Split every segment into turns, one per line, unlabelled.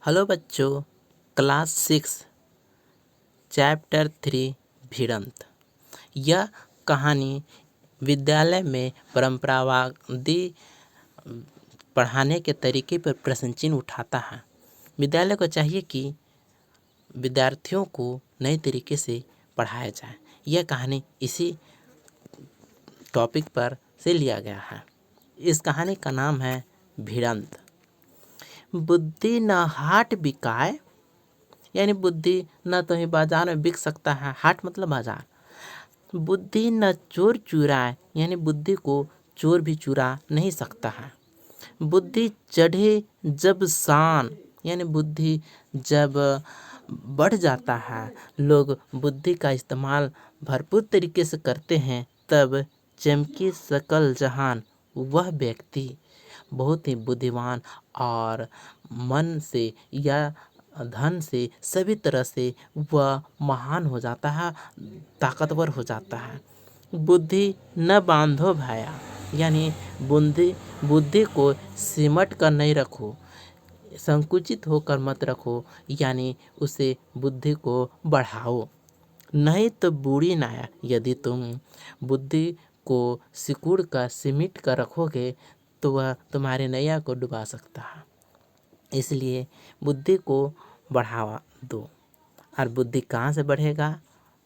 Hello बच्चों, class 6 chapter 3 भिड़ंत। यह कहानी विद्यालय में परंपरावादी पढ़ाने के तरीके पर प्रश्न चिन्ह उठाता है। विद्यालय को चाहिए कि विद्यार्थियों को नए तरीके से पढ़ाया जाए। यह कहानी इसी टॉपिक पर से लिया गया है। इस कहानी का नाम है भिड़ंत। बुद्धि न हाट बिकाए, यानी बुद्धि न तो ही बाजार में बिक सकता है। हाट मतलब बाजार। बुद्धि न चोर चुराए, यानी बुद्धि को चोर भी चुरा नहीं सकता है। बुद्धि चढ़े जब शान, यानी बुद्धि जब बढ़ जाता है, लोग बुद्धि का इस्तेमाल भरपूर तरीके से करते हैं, तब चमकी सकल जहान। वह व्यक्ति बहुत ही बुद्धिमान और मन से या धन से सभी तरह से वह महान हो जाता है, ताकतवर हो जाता है। बुद्धि न बांधो भाया, यानी बुद्धि को सिमट कर नहीं रखो, संकुचित होकर मत रखो, यानी उसे बुद्धि को बढ़ाओ। नहीं तो बूढ़ी नाया, यदि तुम बुद्धि को सिकुड़ कर सिमट कर रखोगे तो वह तुम्हारे नैया को डुबा सकता है। इसलिए बुद्धि को बढ़ावा दो। और बुद्धि कहाँ से बढ़ेगा?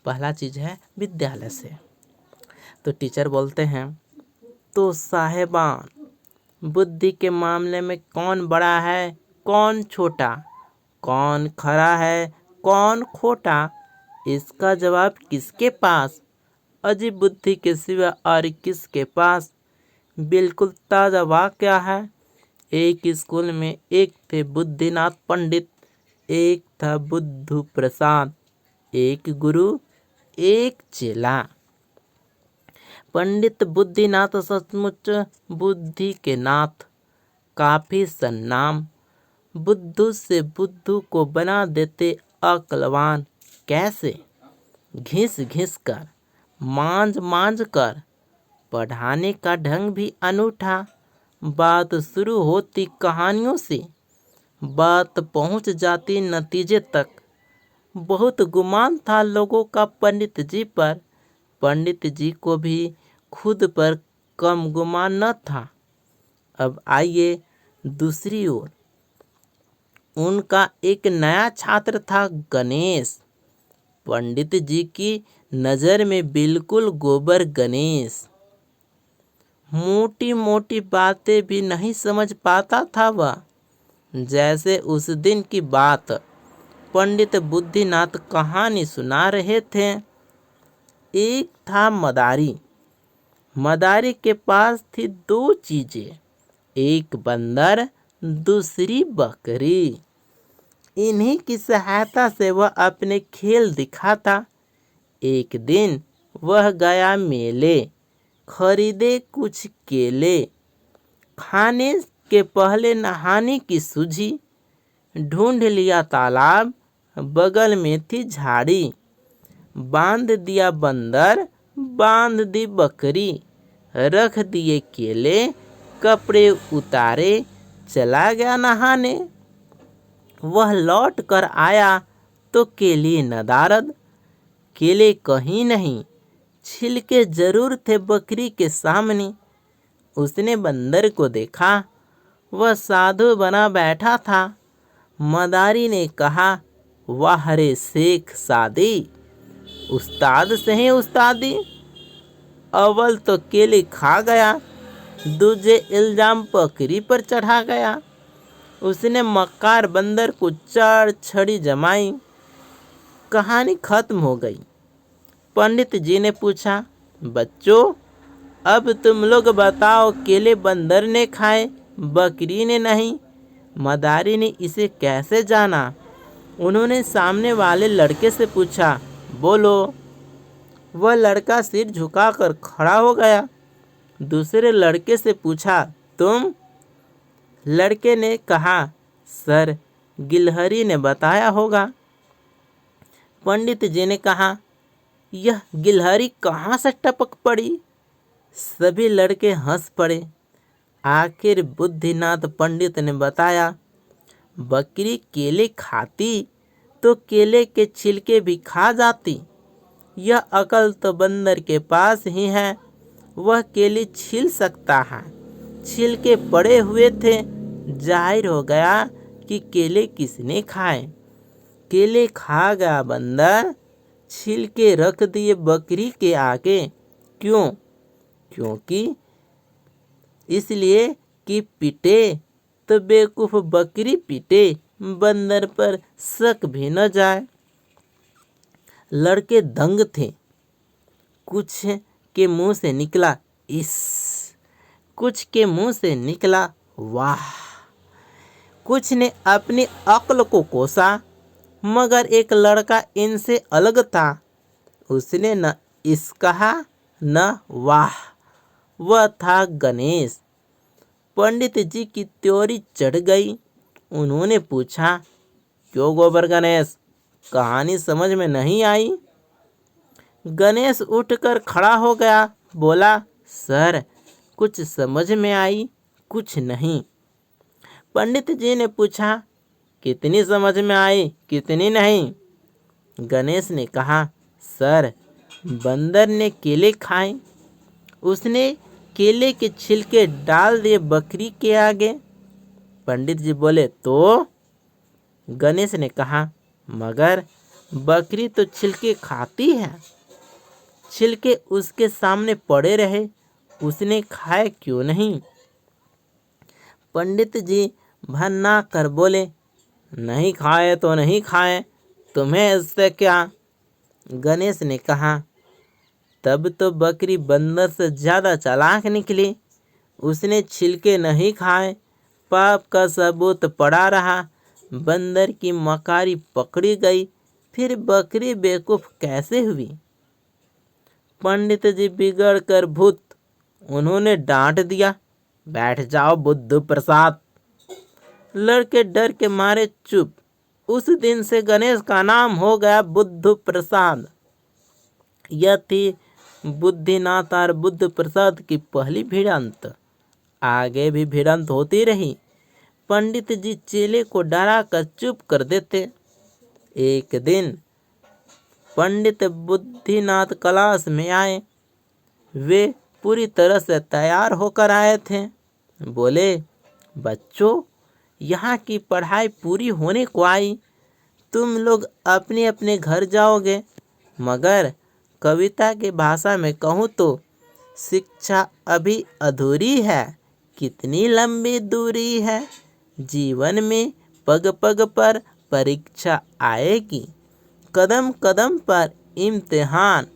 पहला चीज़ है विद्यालय से। तो टीचर बोलते हैं, तो साहेबान, बुद्धि के मामले में कौन बड़ा है कौन छोटा, कौन खरा है कौन खोटा, इसका जवाब किसके पास? अजी बुद्धि के सिवा और किसके पास? बिल्कुल ताज़ा वाक़या है। एक स्कूल में एक थे बुद्धिनाथ पंडित, एक था बुद्धू प्रसाद, एक गुरु एक चेला। पंडित बुद्धिनाथ सचमुच बुद्धि के नाथ, काफी सन्नाम। बुद्धू से बुद्धू को बना देते अक्लवान। कैसे? घिस घिस कर, मांझ मांझ कर। पढ़ाने का ढंग भी अनूठा। बात शुरू होती कहानियों से, बात पहुंच जाती नतीजे तक। बहुत गुमान था लोगों का पंडित जी पर, पंडित जी को भी खुद पर कम गुमान न था। अब आइए दूसरी ओर। उनका एक नया छात्र था गणेश। पंडित जी की नज़र में बिल्कुल गोबर गणेश। मोटी मोटी बातें भी नहीं समझ पाता था वह। जैसे उस दिन की बात, पंडित बुद्धिनाथ कहानी सुना रहे थे। एक था मदारी। मदारी के पास थी दो चीजें, एक बंदर दूसरी बकरी। इन्हीं की सहायता से वह अपने खेल दिखाता। एक दिन वह गया मेले, खरीदे कुछ केले। खाने के पहले नहाने की सूझी, ढूंढ लिया तालाब, बगल में थी झाड़ी। बांध दिया बंदर, बांध दी बकरी, रख दिए केले, कपड़े उतारे, चला गया नहाने। वह लौट कर आया तो केले नदारद, केले कहीं नहीं, छिलके जरूर थे बकरी के सामने। उसने बंदर को देखा, वह साधु बना बैठा था। मदारी ने कहा, वाह रे शेख सादी, उस्ताद से ही उस्तादी। अव्वल तो केले खा गया, दूजे इल्जाम बकरी पर चढ़ा गया। उसने मक्कार बंदर को चार छड़ी जमाई। कहानी खत्म हो गई। पंडित जी ने पूछा, बच्चों अब तुम लोग बताओ, केले बंदर ने खाए बकरी ने नहीं। मदारी ने इसे कैसे जाना? उन्होंने सामने वाले लड़के से पूछा, बोलो। वह लड़का सिर झुकाकर खड़ा हो गया। दूसरे लड़के से पूछा, तुम? लड़के ने कहा, सर गिलहरी ने बताया होगा। पंडित जी ने कहा, यह गिलहरी कहाँ से टपक पड़ी? सभी लड़के हंस पड़े। आखिर बुद्धिनाथ पंडित ने बताया, बकरी केले खाती तो केले के छिलके भी खा जाती। यह अकल तो बंदर के पास ही है, वह केले छील सकता है। छिलके पड़े हुए थे, जाहिर हो गया कि केले किसने खाए। केले खा गया बंदर, छिलके रख दिए बकरी के आगे। क्यों? क्योंकि इसलिए कि पीटे तो बेवकूफ बकरी पीटे, बंदर पर शक भी न जाए। लड़के दंग थे। कुछ के मुंह से निकला इस, कुछ के मुंह से निकला वाह। कुछ ने अपनी अक्ल को कोसा, मगर एक लड़का इनसे अलग था। उसने न इस कहा न वाह। वह था गणेश। पंडित जी की त्योरी चढ़ गई। उन्होंने पूछा, क्यों गोबर गणेश, कहानी समझ में नहीं आई? गणेश उठकर खड़ा हो गया, बोला, सर कुछ समझ में आई, कुछ नहीं। पंडित जी ने पूछा, कितनी समझ में आई, कितनी नहीं? गणेश ने कहा, सर बंदर ने केले खाए, उसने केले के छिलके डाल दिए बकरी के आगे। पंडित जी बोले, तो? गणेश ने कहा, मगर बकरी तो छिलके खाती है। छिलके उसके सामने पड़े रहे, उसने खाए क्यों नहीं? पंडित जी भन्ना कर बोले, नहीं खाए तो नहीं खाए, तुम्हें इससे क्या? गणेश ने कहा, तब तो बकरी बंदर से ज़्यादा चालाक निकली। उसने छिलके नहीं खाए, पाप का सबूत पड़ा रहा। बंदर की मकारी पकड़ी गई, फिर बकरी बेवकूफ कैसे हुई? पंडित जी बिगड़ कर भूत। उन्होंने डांट दिया, बैठ जाओ बुद्धू प्रसाद। लड़के डर के मारे चुप। उस दिन से गणेश का नाम हो गया बुद्धू प्रसाद। यह थी बुद्धिनाथ और बुद्ध प्रसाद की पहली भिड़ंत। आगे भी भिड़ंत होती रही। पंडित जी चेले को डरा कर चुप कर देते। एक दिन पंडित बुद्धिनाथ क्लास में आए। वे पूरी तरह से तैयार होकर आए थे। बोले, बच्चों, यहाँ की पढ़ाई पूरी होने को आई, तुम लोग अपने अपने घर जाओगे, मगर कविता की भाषा में कहूँ तो शिक्षा अभी अधूरी है। कितनी लंबी दूरी है, जीवन में पग पग पर परीक्षा आएगी, कदम कदम पर इम्तिहान।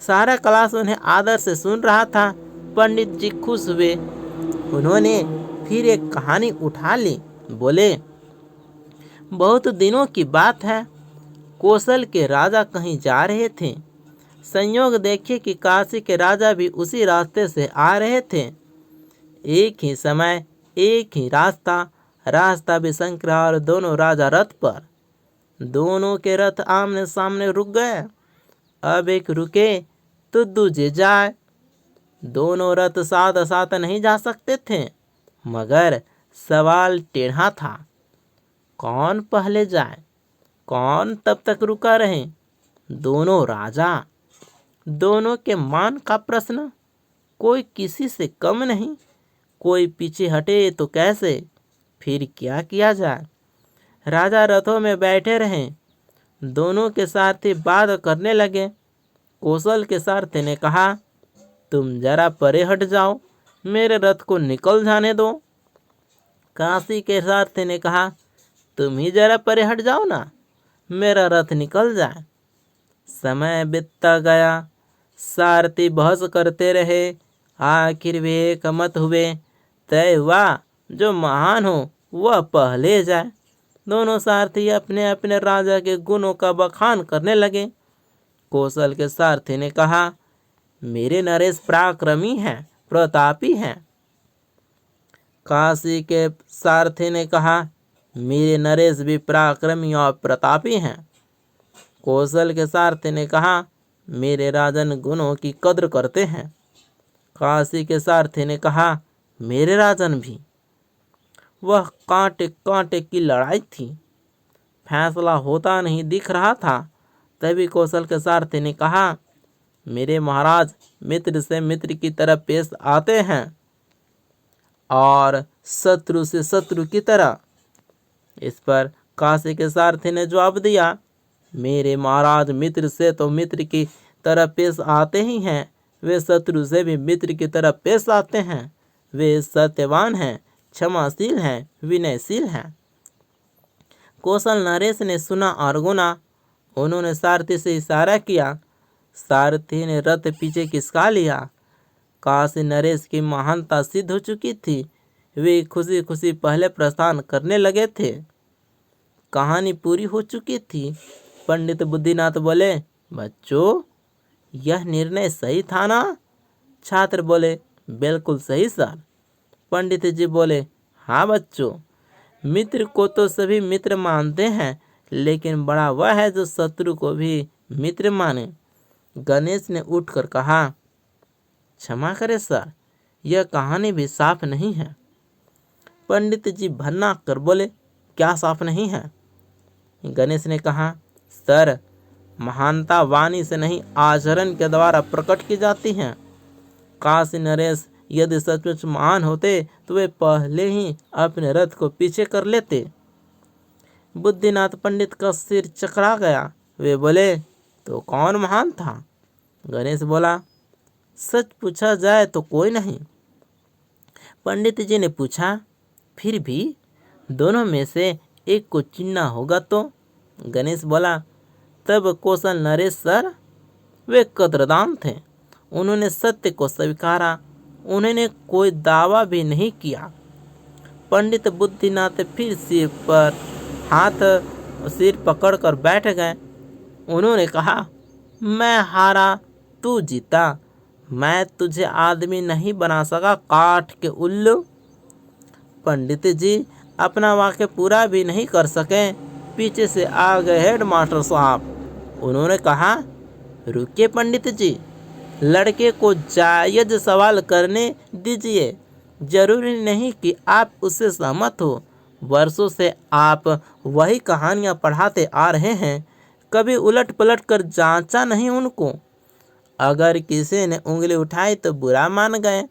सारा क्लास उन्हें आदर से सुन रहा था। पंडित जी खुश हुए। उन्होंने फिर एक कहानी उठा ली। बोले, बहुत दिनों की बात है, कौशल के राजा कहीं जा रहे थे। संयोग देखे कि काशी के राजा भी उसी रास्ते से आ रहे थे। एक ही समय, एक ही रास्ता, रास्ता भी संकरा और दोनों राजा रथ पर। दोनों के रथ आमने सामने रुक गए। अब एक रुके तो दूजे जाए। दोनों रथ साथ साथ नहीं जा सकते थे, मगर सवाल टेढ़ा था, कौन पहले जाए, कौन तब तक रुका रहे? दोनों राजा, दोनों के मान का प्रश्न। कोई किसी से कम नहीं, कोई पीछे हटे तो कैसे? फिर क्या किया जाए? राजा रथों में बैठे रहे। दोनों के सारथी बात करने लगे। कौशल के सारथी ने कहा, तुम जरा परे हट जाओ, मेरे रथ को निकल जाने दो। काशी के सारथी ने कहा, तुम ही जरा परे हट जाओ ना, मेरा रथ निकल जाए। समय बीतता गया। सारथी बहस करते रहे। आखिर वे एकमत हुए। तय हुआ, जो महान हो वह पहले जाए। दोनों सारथी अपने अपने राजा के गुणों का बखान करने लगे। कौशल के सारथी ने कहा, मेरे नरेश पराक्रमी हैं, प्रतापी हैं। काशी के सारथी ने कहा, मेरे नरेश भी पराक्रमी और प्रतापी हैं। कौशल के सारथी ने कहा, मेरे राजन गुणों की कद्र करते हैं। काशी के सारथी ने कहा, मेरे राजन भी। वह कांटे कांटे की लड़ाई थी। फैसला होता नहीं दिख रहा था। तभी कौशल के सारथी ने कहा, मेरे महाराज, मित्र से मित्र की तरह पेश आते हैं और शत्रु से शत्रु की तरह। इस पर काशी के सारथी ने जवाब दिया, मेरे महाराज, मित्र से तो मित्र की तरह पेश आते ही हैं, वे शत्रु से भी मित्र की तरह पेश आते हैं। वे सत्यवान हैं, क्षमाशील हैं, विनयशील हैं। कौशल नरेश ने सुना और गुना। उन्होंने सारथी से इशारा किया। सारथी ने रथ पीछे खिसका लिया। काशी नरेश की महानता सिद्ध हो चुकी थी। वे खुशी खुशी पहले प्रस्थान करने लगे थे। कहानी पूरी हो चुकी थी। पंडित बुद्धिनाथ बोले, बच्चों, यह निर्णय सही था ना? छात्र बोले, बिल्कुल सही सर। पंडित जी बोले, हाँ बच्चों, मित्र को तो सभी मित्र मानते हैं, लेकिन बड़ा वह है जो शत्रु को भी मित्र माने। गणेश ने उठकर कहा, क्षमा करें सर, यह कहानी भी साफ नहीं है। पंडित जी भन्ना कर बोले, क्या साफ नहीं है? गणेश ने कहा, सर, महानता वाणी से नहीं, आचरण के द्वारा प्रकट की जाती है। काशी नरेश यदि सचमुच महान होते तो वे पहले ही अपने रथ को पीछे कर लेते। बुद्धिनाथ पंडित का सिर चकरा गया। वे बोले, तो कौन महान था? गणेश बोला, सच पूछा जाए तो कोई नहीं। पंडित जी ने पूछा, फिर भी दोनों में से एक को चुनना होगा तो? गणेश बोला, तब कौशल नरेश सर, वे कद्रदान थे। उन्होंने सत्य को स्वीकारा। उन्होंने कोई दावा भी नहीं किया। पंडित बुद्धिनाथ फिर सिर पकड़कर बैठ गए। उन्होंने कहा, मैं हारा, तू जीता। मैं तुझे आदमी नहीं बना सका, काठ के उल्लू। पंडित जी अपना वाक्य पूरा भी नहीं कर सके। पीछे से आ गए हेड मास्टर साहब। उन्होंने कहा, रुकिए पंडित जी, लड़के को जायज सवाल करने दीजिए। जरूरी नहीं कि आप उससे सहमत हो। वर्षों से आप वही कहानियाँ पढ़ाते आ रहे हैं, कभी उलट पलट कर जांचा नहीं उनको। अगर किसी ने उंगली उठाई तो बुरा मान गए।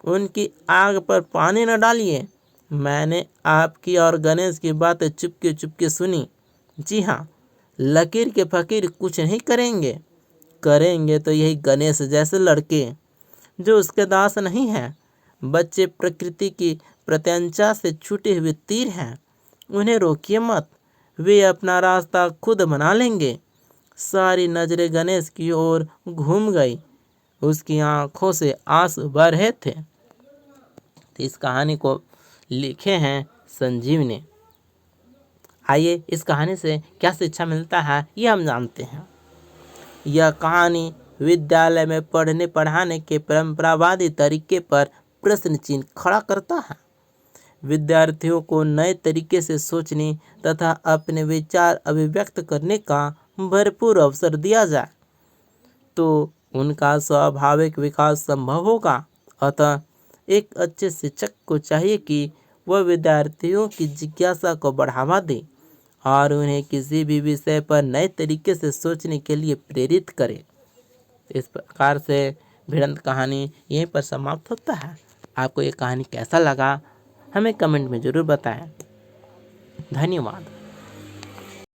उनकी आग पर पानी न डालिए। मैंने आपकी और गणेश की बातें चुपके चुपके सुनी। जी हाँ, लकीर के फकीर कुछ नहीं करेंगे। करेंगे तो यही गणेश जैसे लड़के जो उसके दास नहीं हैं। बच्चे प्रकृति की प्रत्यंचा से छूटे हुए तीर हैं। उन्हें रोकिए मत, वे अपना रास्ता खुद बना लेंगे। सारी नजरें गणेश की ओर घूम गई। उसकी आंखों से आंसू बह रहे थे। तो इस कहानी को लिखे हैं संजीव ने। आइए इस कहानी से क्या शिक्षा मिलता है ये हम जानते हैं। यह कहानी विद्यालय में पढ़ने पढ़ाने के परंपरावादी तरीके पर प्रश्न चिन्ह खड़ा करता है। विद्यार्थियों को नए तरीके से सोचने तथा अपने विचार अभिव्यक्त करने का भरपूर अवसर दिया जाए तो उनका स्वाभाविक विकास संभव होगा। अतः एक अच्छे शिक्षक को चाहिए कि वह विद्यार्थियों की जिज्ञासा को बढ़ावा दे और उन्हें किसी भी विषय पर नए तरीके से सोचने के लिए प्रेरित करे। इस प्रकार से भिड़ंत कहानी यहीं पर समाप्त होता है। आपको ये कहानी कैसा लगा हमें कमेंट में ज़रूर बताएं। धन्यवाद।